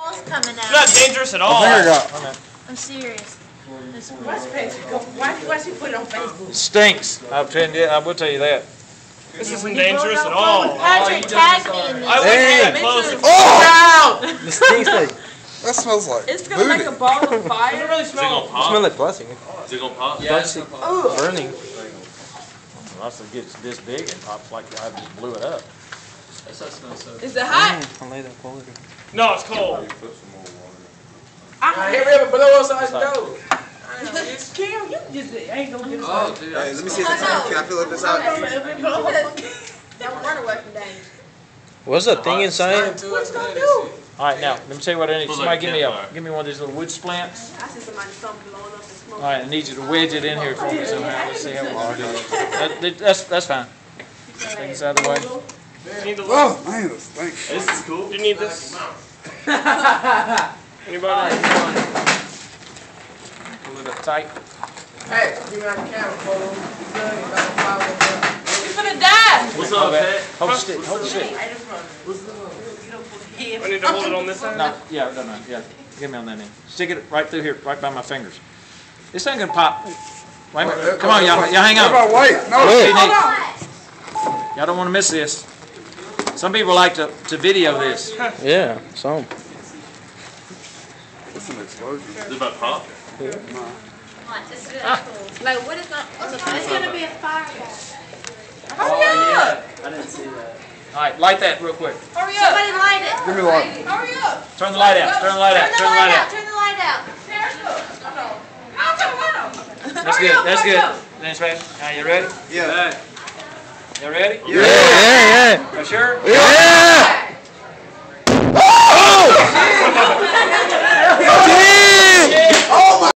Coming out. It's not dangerous at all. I'm serious. Why she put it on Facebook? It stinks. I will tell you that. This isn't dangerous at all. Patrick, tag me in this. I wouldn't get close. Oh! The stinks like. That smells like. It's gonna make a ball of fire. Doesn't really smell. It smells like plastic. Is it gonna pop? Yeah, it's burning. Unless it gets this big and pops like I just blew it up. That's how it smells. So. Is it hot? No, it's cold. Hurry up and blow us out the door. Kim, you just ain't gonna get us Oh, dude. Hey, let me see if can I fill this out? Don't run away from danger. What's that thing inside? What you gonna do? All right, now let me tell you what I need. Looks Somebody like give me one of these little wood splints. I see somebody something blowing up the smoke. All right, I need you to wedge it in here for me somehow. Let's see how we can do it. That's fine. Take this out of the way. You need the Oh, man, this stinks. This is cool. You need this? Anybody? Pull it up tight. Hey, give me out the camera photo. You're gonna die. What's up, Pat? Hold the stick. Hold the stick. I need to hold it on this side. No, yeah. Give me on that end. Stick it right through here, right by my fingers. This ain't gonna pop. Wait a minute. Come on, y'all hang on. Everybody wait. No, Y'all don't want to miss this. Some people like to video this. Yeah, some. It's an explosion. Is it about to pop? Watch, it's really cool. Like, what is on the It's gonna be a fireball. Hurry up. I didn't see that. All right, light that real quick. Hurry up. Somebody light it. Give me one. Hurry up. Turn the light out. Turn the light out. Turn the light out. Turn the light out. That's good. That's good. Thanks, man. Now you ready? Yeah. You ready? Yeah. You sure? Yeah.